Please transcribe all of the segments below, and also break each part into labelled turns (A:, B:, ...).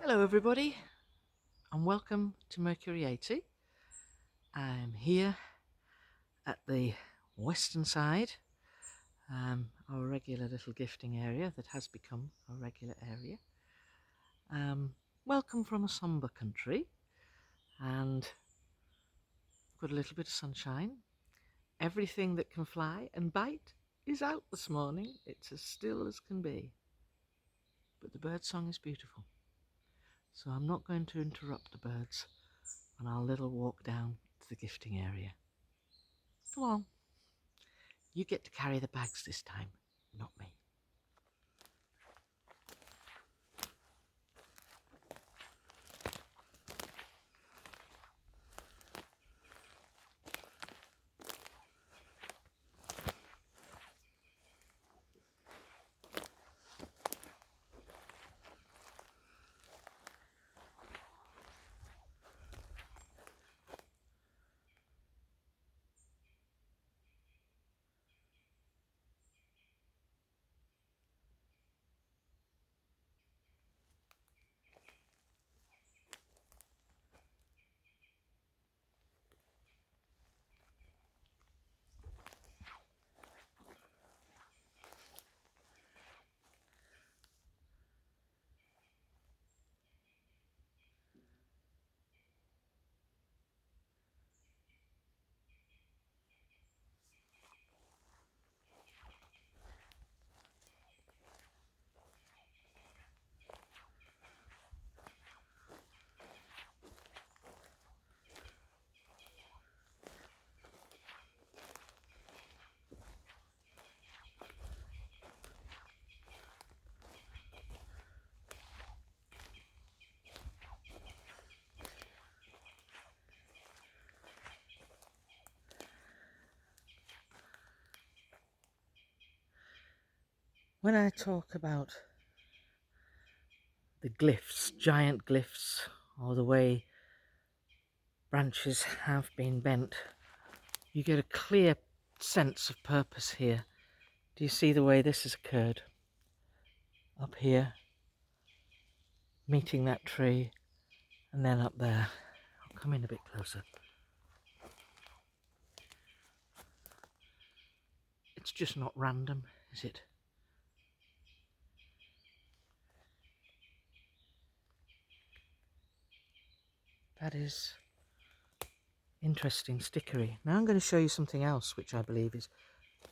A: Hello everybody and welcome to Mercury 80. I'm here at the western side, our regular little gifting area that has become a regular area. Welcome from a sombre country, and got a little bit of sunshine. Everything that can fly and bite is out this morning. It's as still as can be, but the bird song is beautiful. So I'm not going to interrupt the birds on our little walk down to the gifting area. Come on, you get to carry the bags this time, not me. When I talk about the glyphs, giant glyphs, or the way branches have been bent, you get a clear sense of purpose here. Do you see the way this has occurred? Up here, meeting that tree, and then up there. I'll come in a bit closer. It's just not random, is it? That is interesting stickery. Now I'm going to show you something else which I believe is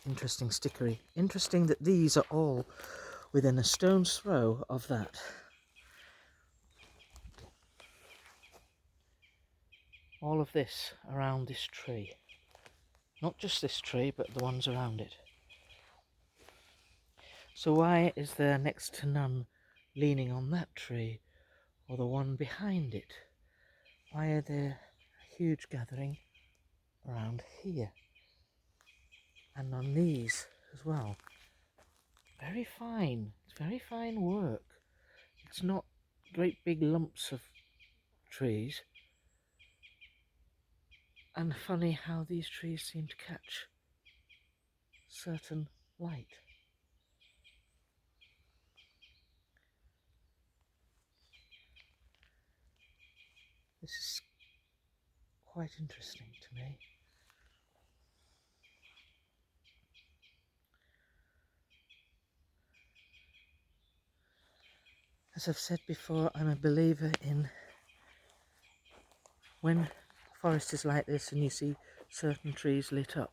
A: interesting stickery. Interesting that these are all within a stone's throw of that. All of this around this tree. Not just this tree, but the ones around it. So why is there next to none leaning on that tree or the one behind it? Why are there a huge gathering around here and on these as well? Very fine. It's very fine work. It's not great big lumps of trees. And funny how these trees seem to catch certain light. This is quite interesting to me. As I've said before, I'm a believer in when forest is like this and you see certain trees lit up,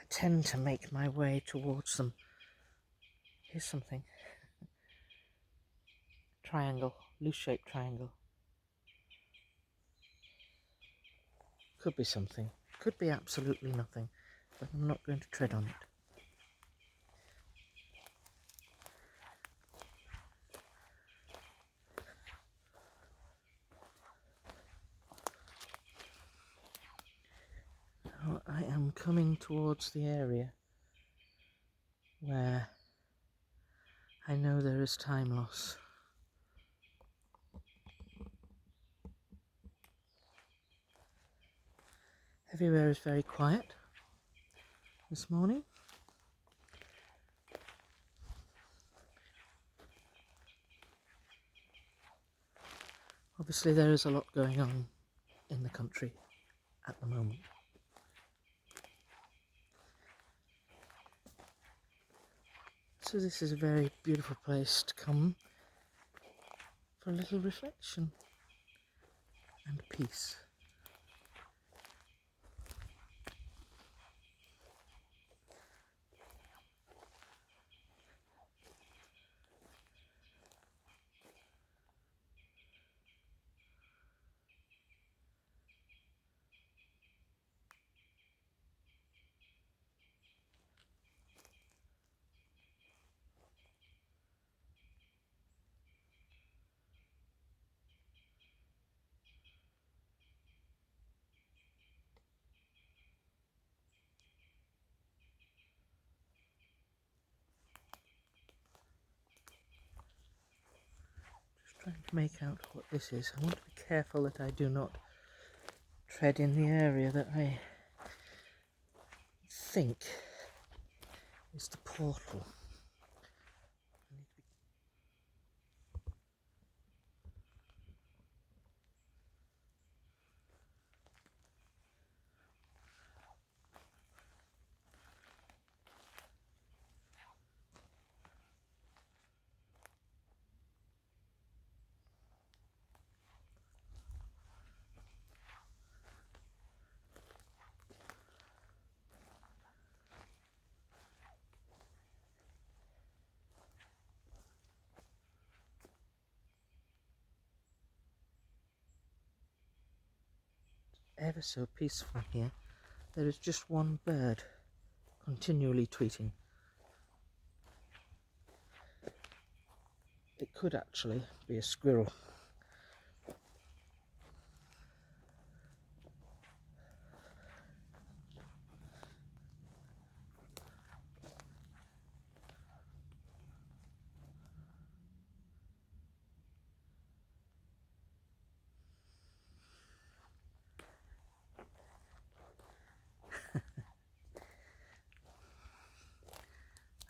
A: I tend to make my way towards them. Here's something. Triangle, loose-shaped triangle. Could be something, could be absolutely nothing, but I'm not going to tread on it. Now I am coming towards the area where I know there is time loss. Everywhere is very quiet this morning. Obviously there is a lot going on in the country at the moment. So this is a very beautiful place to come for a little reflection and peace. Trying to make out what this is. I want to be careful that I do not tread in the area that I think is the portal. Ever so peaceful here. There is just one bird continually tweeting. It could actually be a squirrel.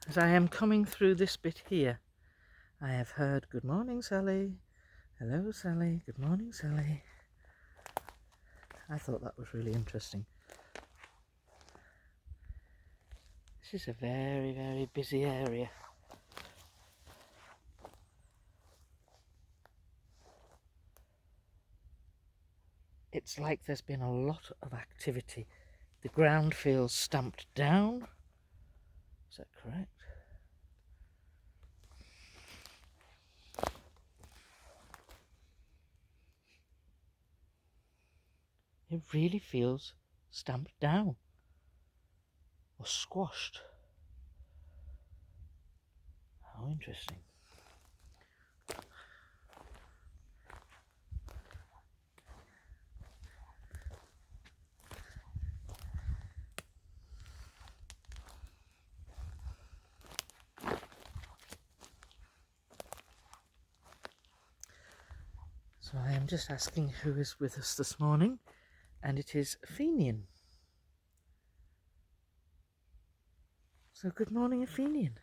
A: As I am coming through this bit here, I have heard, "Good morning, Sally. Hello, Sally. Good morning, Sally." I thought that was really interesting. This is a very, very busy area. It's like there's been a lot of activity. The ground feels stamped down. Is that correct? It really feels stamped down or squashed. How interesting. So I am just asking who is with us this morning, and it is Athenian. So good morning, Athenian.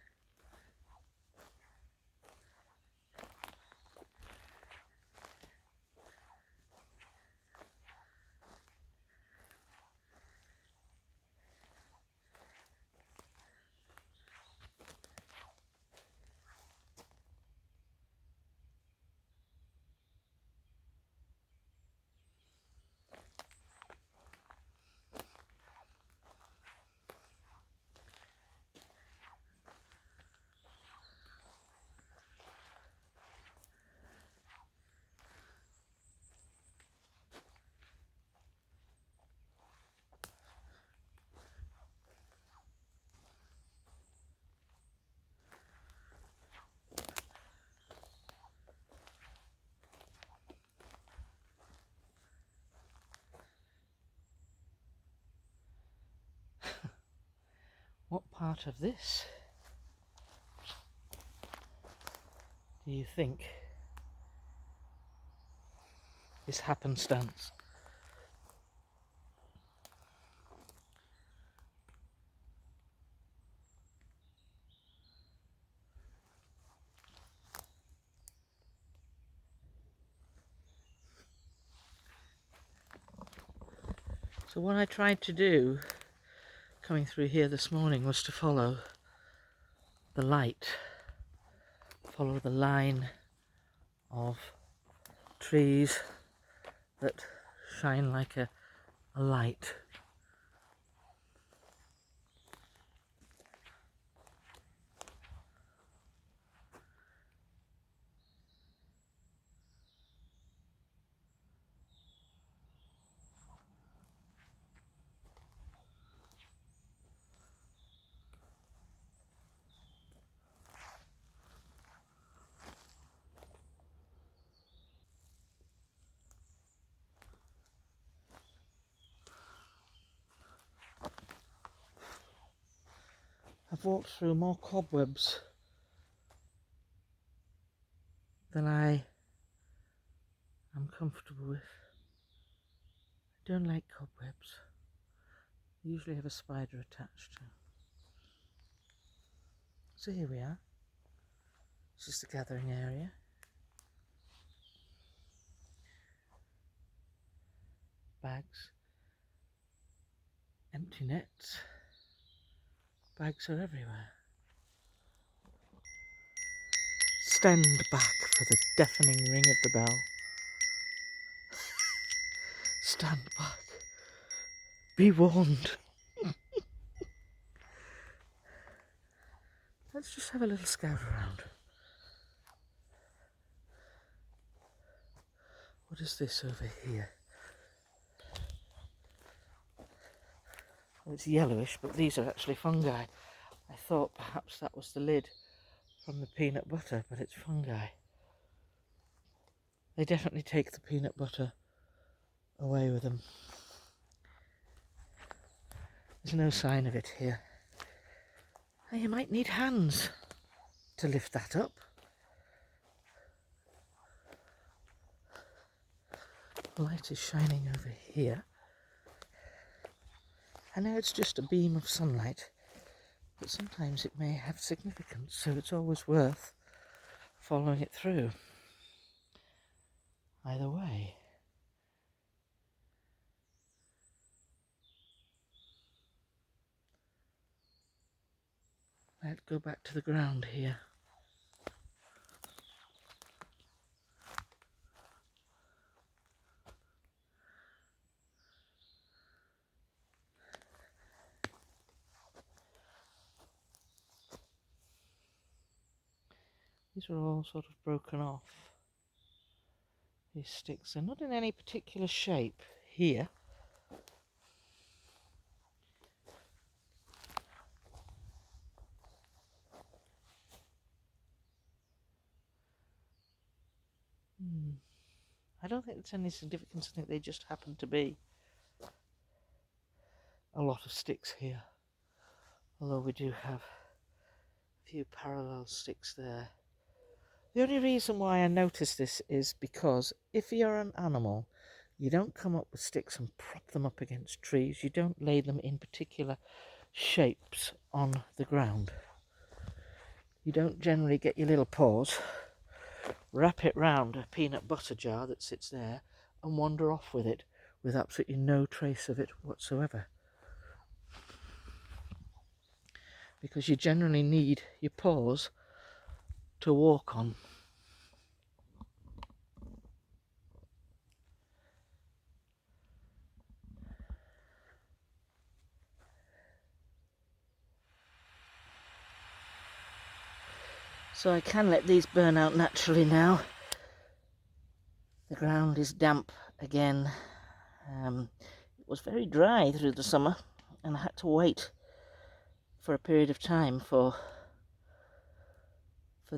A: part of this do you think is happenstance? So what I tried to do coming through here this morning was to follow the light, follow the line of trees that shine like a light. I've walked through more cobwebs than I am comfortable with. I don't like cobwebs. They usually have a spider attached to them. So here we are. This is the gathering area. Bags. Empty nets. Bags are everywhere. Stand back for the deafening ring of the bell. Stand back. Be warned. Let's just have a little scout around. What is this over here? Well, it's yellowish, but these are actually fungi. I thought perhaps that was the lid from the peanut butter, but it's fungi. They definitely take the peanut butter away with them. There's no sign of it here. Now you might need hands to lift that up. The light is shining over here. I know it's just a beam of sunlight, but sometimes it may have significance, so it's always worth following it through. Either way. Let's go back to the ground here. These are all sort of broken off. These sticks are not in any particular shape here. I don't think there's any significance. I think they just happen to be a lot of sticks here. Although we do have a few parallel sticks there. The only reason why I notice this is because if you're an animal, you don't come up with sticks and prop them up against trees. You don't lay them in particular shapes on the ground. You don't generally get your little paws, wrap it round a peanut butter jar that sits there and wander off with it with absolutely no trace of it whatsoever. Because you generally need your paws to walk on. So I can let these burn out naturally now. The ground is damp again. It was very dry through the summer and I had to wait for a period of time for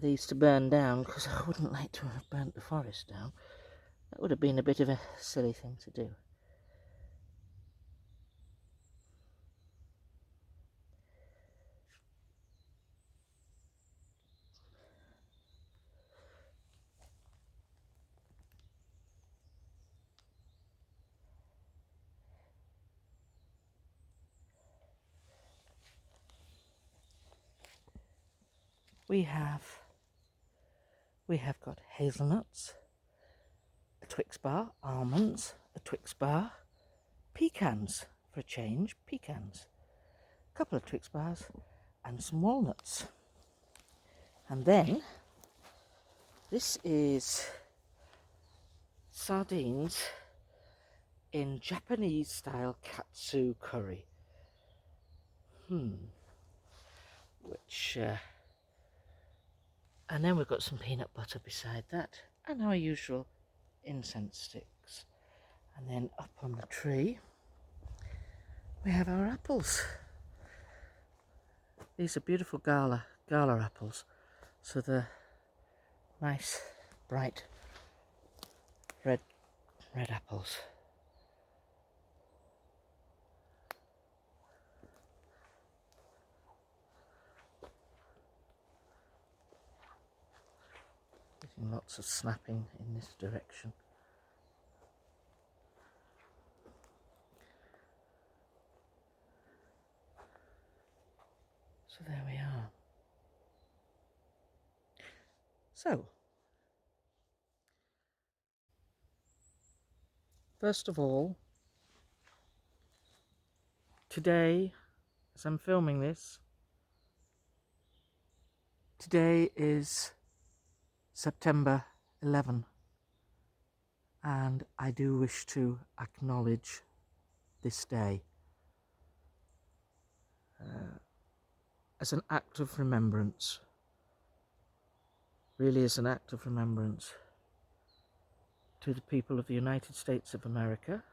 A: these to burn down, because I wouldn't like to have burnt the forest down. That would have been a bit of a silly thing to do. we have got hazelnuts, a Twix bar, almonds, a Twix bar, pecans for a change, pecans, a couple of Twix bars and some walnuts. And then this is sardines in Japanese style katsu curry. Which and then we've got some peanut butter beside that and our usual incense sticks. And then up on the tree we have our apples. These are beautiful gala apples, so they're nice bright red apples. Getting lots of snapping in this direction. So there we are. So, first of all, today, as I'm filming this, today is September 11, and I do wish to acknowledge this day as an act of remembrance, really as an act of remembrance to the people of the United States of America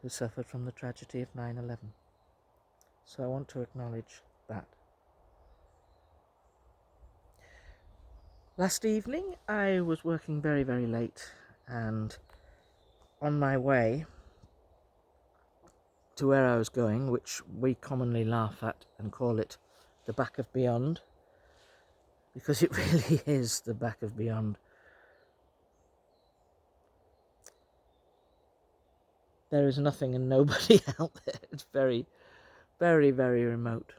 A: who suffered from the tragedy of 9/11. So I want to acknowledge that. Last evening I was working very, very late, and on my way to where I was going, which we commonly laugh at and call it the back of beyond, because it really is the back of beyond. There is nothing and nobody out there. It's very, very, very remote.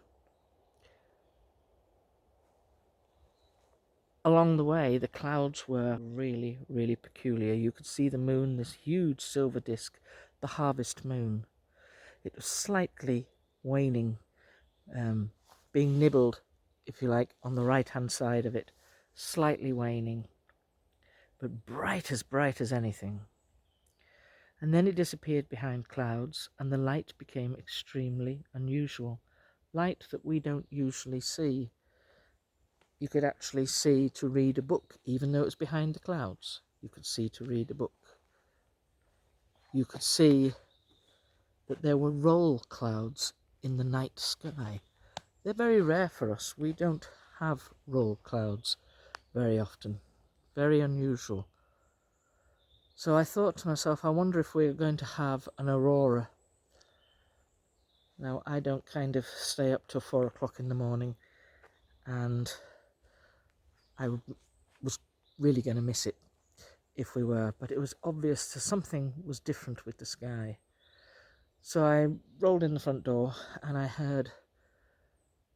A: Along the way, the clouds were really, really peculiar. You could see the moon, this huge silver disk, the harvest moon. It was slightly waning, being nibbled, if you like, on the right-hand side of it, slightly waning, but bright as anything. And then it disappeared behind clouds, and the light became extremely unusual, light that we don't usually see. You could actually see to read a book, even though it was behind the clouds. You could see to read a book. You could see that there were roll clouds in the night sky. They're very rare for us. We don't have roll clouds very often. Very unusual. So I thought to myself, I wonder if we're going to have an aurora. Now, I don't kind of stay up till 4 o'clock in the morning, and I was really going to miss it if we were, but it was obvious that something was different with the sky. So I rolled in the front door and I heard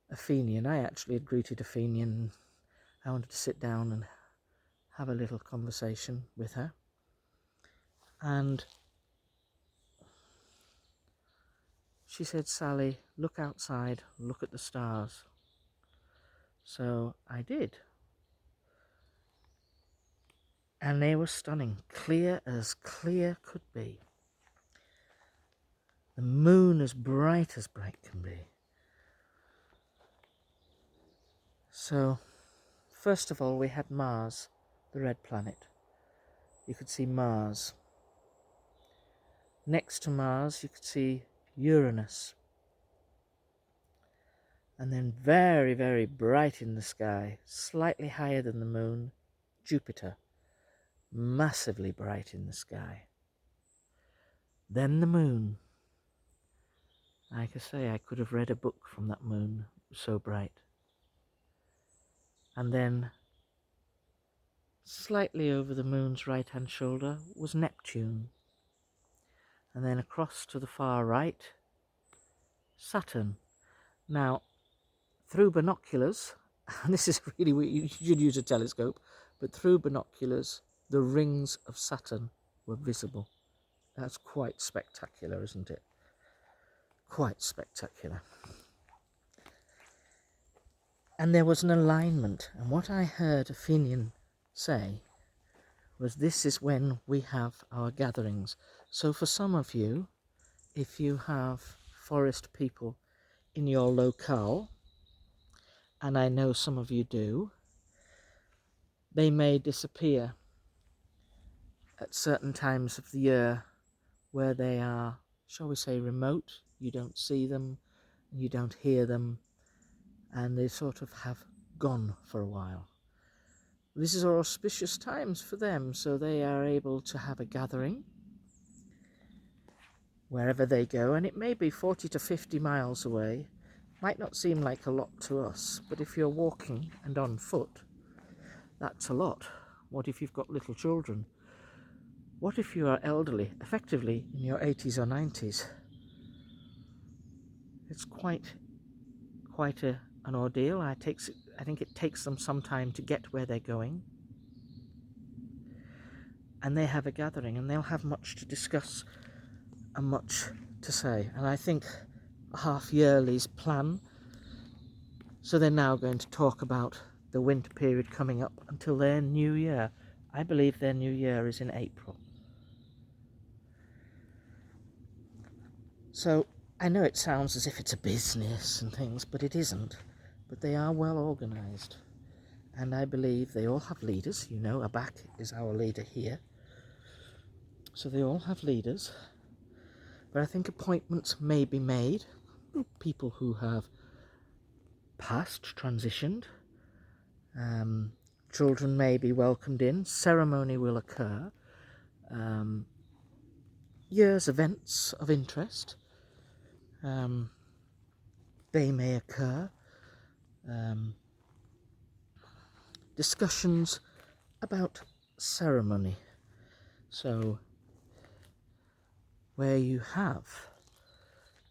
A: a Fenian. I actually had greeted a Fenian. I wanted to sit down and have a little conversation with her. And she said, "Sally, look outside, look at the stars." So I did. And they were stunning, clear as clear could be. The moon as bright can be. So, first of all, we had Mars, the red planet. You could see Mars. Next to Mars, you could see Uranus. And then very, very bright in the sky, slightly higher than the moon, Jupiter. Massively bright in the sky. Then the moon. Like I say, I could have read a book from that moon. It was so bright. And then, slightly over the moon's right-hand shoulder was Neptune. And then across to the far right, Saturn. Now, through binoculars and this is really weird, you should use a telescope, but through binoculars, the rings of Saturn were visible. That's quite spectacular, isn't it? Quite spectacular. And there was an alignment, and what I heard a Fenian say was, this is when we have our gatherings. So for some of you, if you have forest people in your locale, and I know some of you do, they may disappear at certain times of the year where they are, shall we say, remote. You don't see them, you don't hear them, and they sort of have gone for a while. This is auspicious times for them, so they are able to have a gathering wherever they go, and it may be 40 to 50 miles away. Might not seem like a lot to us, but if you're walking and on foot, that's a lot. What if you've got little children? What if you are elderly, effectively in your 80s or 90s? It's quite an ordeal. I think it takes them some time to get where they're going. And they have a gathering, and they'll have much to discuss and much to say. And I think half yearly's plan. So they're now going to talk about the winter period coming up until their new year. I believe their new year is in April. So I know it sounds as if it's a business and things, but it isn't. But they are well organised. And I believe they all have leaders. You know, Abak is our leader here. So they all have leaders. But I think appointments may be made. People who have passed, transitioned. Children may be welcomed in. Ceremony will occur. Year's events of interest. They may occur. Discussions about ceremony. So where you have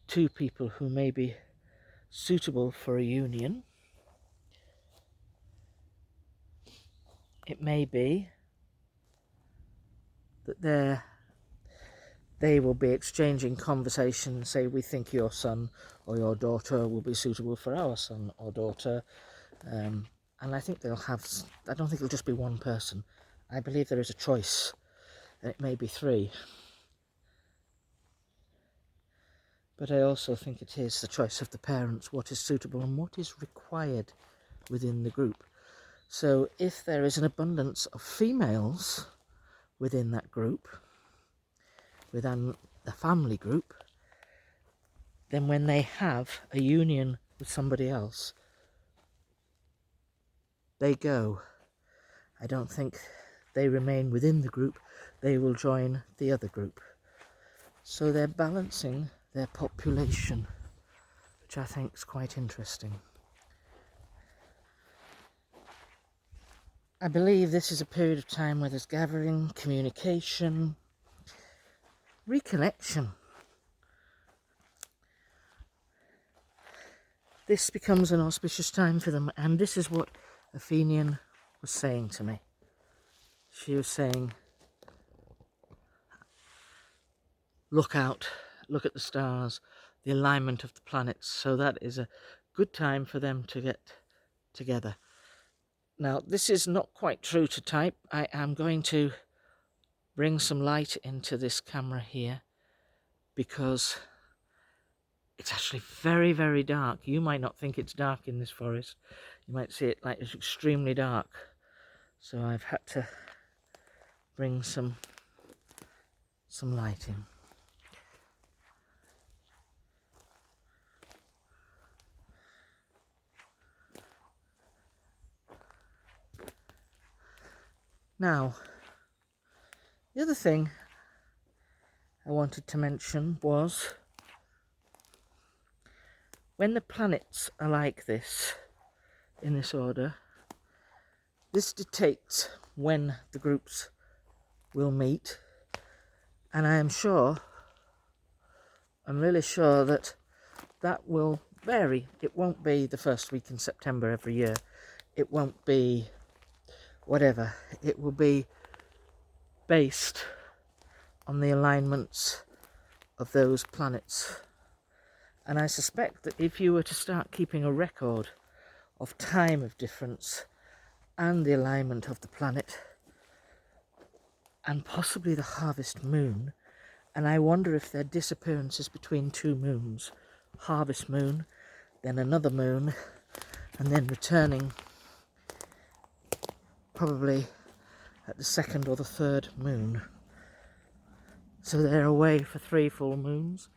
A: two people who may be suitable for a union, it may be that they will be exchanging conversation, say, we think your son or your daughter will be suitable for our son or daughter. And I think I don't think it'll just be one person. I believe there is a choice, and it may be three. But I also think it is the choice of the parents, what is suitable and what is required within the group. So if there is an abundance of females within that group, within the family group, then when they have a union with somebody else, they go. I don't think they remain within the group, they will join the other group. So they're balancing their population, which I think is quite interesting. I believe this is a period of time where there's gathering, communication, reconnection. This becomes an auspicious time for them, and this is what Athenian was saying to me. She was saying, look out, look at the stars, the alignment of the planets, so that is a good time for them to get together. Now, this is not quite true to type. I am going to bring some light into this camera here because it's actually very, very dark. You might not think it's dark in this forest. You might see it like it's extremely dark. So I've had to bring some light in. Now, the other thing I wanted to mention was when the planets are like this, in this order, this dictates when the groups will meet, and I'm really sure that vary. It won't be the first week in September every year. It won't be whatever. It will be based on the alignments of those planets. And I suspect that if you were to start keeping a record of time of difference and the alignment of the planet and possibly the harvest moon, and I wonder if there are disappearances between two moons, harvest moon, then another moon, and then returning probably at the second or the third moon. So they're away for 3 full moons.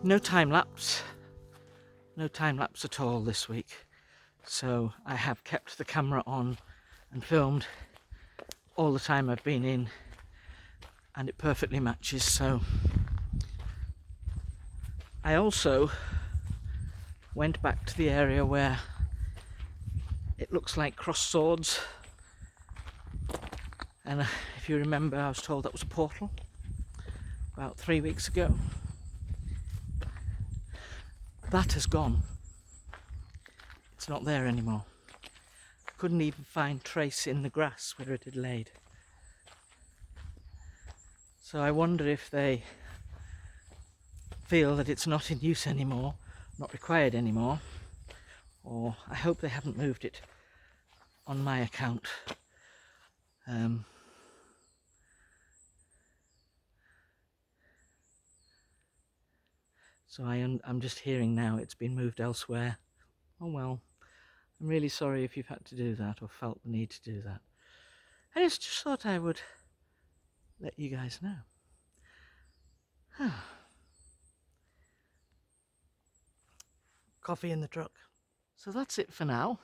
A: No time lapse at all this week. So I have kept the camera on and filmed all the time I've been in, and it perfectly matches. So I also went back to the area where it looks like crossed swords, and if you remember, I was told that was a portal about 3 weeks ago. That has gone. It's not there anymore. I couldn't even find trace in the grass where it had laid. So I wonder if they feel that it's not in use anymore, not required anymore, or I hope they haven't moved it on my account. So I'm just hearing now it's been moved elsewhere. Oh well, I'm really sorry if you've had to do that or felt the need to do that. I just thought I would let you guys know. Coffee in the truck. So that's it for now.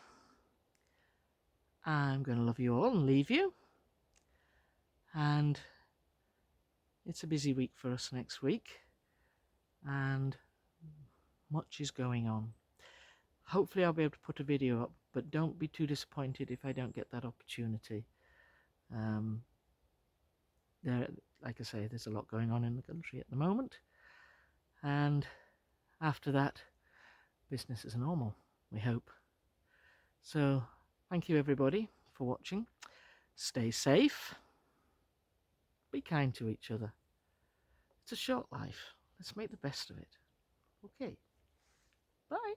A: I'm going to love you all and leave you. And it's a busy week for us next week. And much is going on. Hopefully I'll be able to put a video up, but don't be too disappointed if I don't get that opportunity. Like I say, there's a lot going on in the country at the moment. And after that, business is normal, we hope. So thank you everybody for watching. Stay safe. Be kind to each other. It's a short life. Let's make the best of it. Okay. Bye.